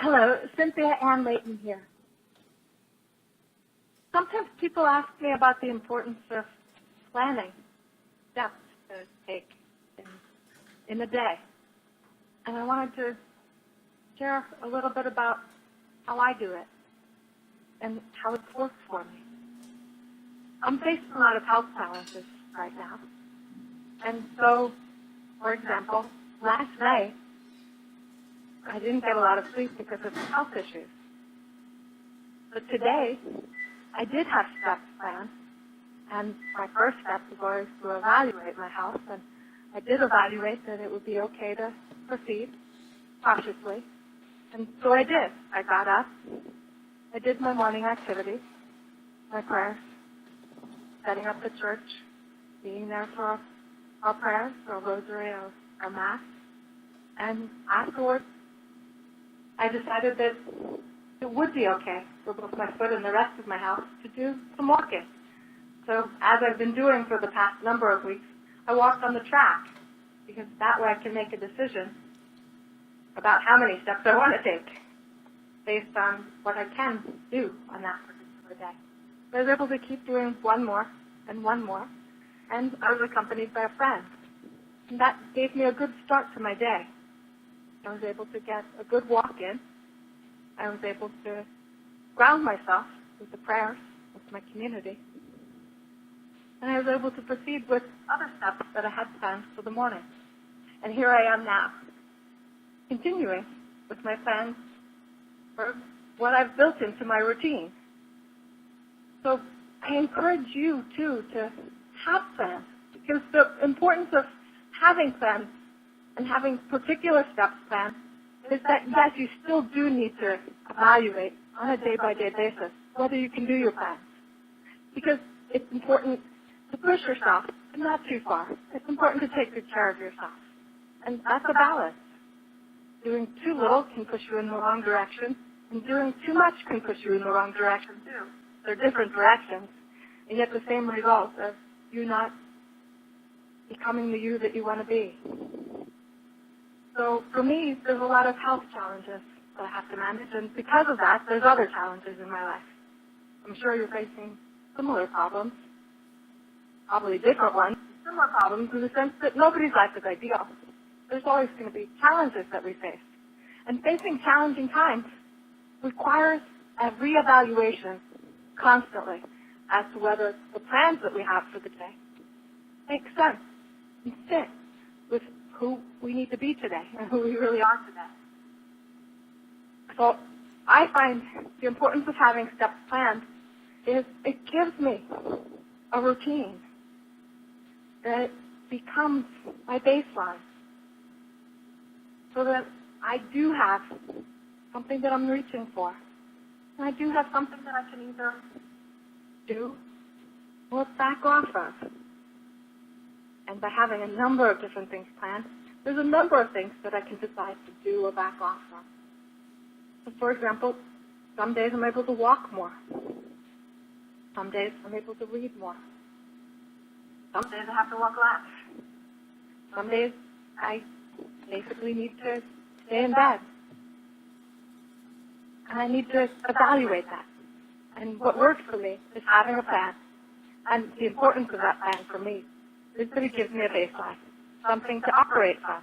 Hello, Cynthia Ann Layton here. Sometimes people ask me about the importance of planning steps to take in a day. And I wanted to share a little bit about how I do it and how it's worked for me. I'm facing a lot of health challenges right now. And so, for example, last night, I didn't get a lot of sleep because of health issues. But today, I did have steps planned, and my first step was always to evaluate my health, and I did evaluate that it would be okay to proceed cautiously, and so I did. I got up, I did my morning activities, my prayers, setting up the church, being there for our prayers, our rosary, our mass, and afterwards, I decided that it would be okay for both my foot and the rest of my house to do some walking. So as I've been doing for the past number of weeks, I walked on the track because that way I can make a decision about how many steps I want to take based on what I can do on that particular day. So I was able to keep doing one more, and I was accompanied by a friend. And that gave me a good start to my day. I was able to get a good walk in. I was able to ground myself with the prayers, with my community. And I was able to proceed with other steps that I had planned for the morning. And here I am now, continuing with my plans for what I've built into my routine. So I encourage you, too, to have plans, because the importance of having plans and having particular steps planned is that, yes, you still do need to evaluate on a day-by-day basis whether you can do your plans. Because it's important to push yourself, but not too far. It's important to take good care of yourself. And that's a balance. Doing too little can push you in the wrong direction, and doing too much can push you in the wrong direction, too. They're different directions, and yet the same result of you not becoming the you that you want to be. So for me, there's a lot of health challenges that I have to manage, and because of that, there's other challenges in my life. I'm sure you're facing similar problems, probably different ones, similar problems in the sense that nobody's life is ideal. There's always going to be challenges that we face. And facing challenging times requires a reevaluation constantly as to whether the plans that we have for the day make sense and fit with who we need to be today and who we really are today. So I find the importance of having steps planned is it gives me a routine that becomes my baseline so that I do have something that I'm reaching for. And I do have something that I can either do or back off of. And by having a number of different things planned, there's a number of things that I can decide to do or back off from. So for example, some days I'm able to walk more. Some days I'm able to read more. Some days I have to walk less. Some days I basically need to stay in bed. And I need to evaluate that. And what works for me is having a plan. And the importance of that plan for me is that it gives me a baseline, something to operate from,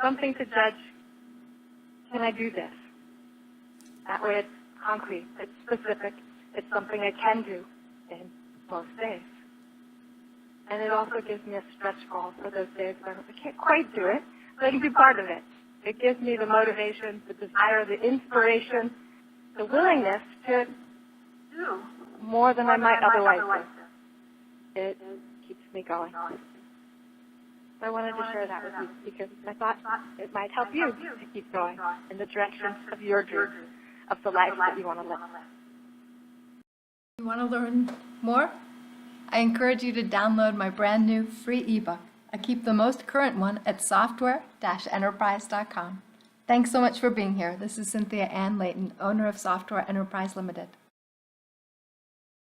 something to judge, can I do this? That way it's concrete, it's specific, it's something I can do in most days. And it also gives me a stretch goal for those days when I can't quite do it, but I can be part of it. It gives me the motivation, the desire, the inspiration, the willingness to do more than I might otherwise do. It keeps me going. So I wanted to share that with you because I thought it might help you to keep going in the direction of your dream, of the life that you want to live. You want to learn more? I encourage you to download my brand new free ebook. I keep the most current one at software-enterprise.com. Thanks so much for being here. This is Cynthia Ann Layton, owner of Software Enterprise Limited.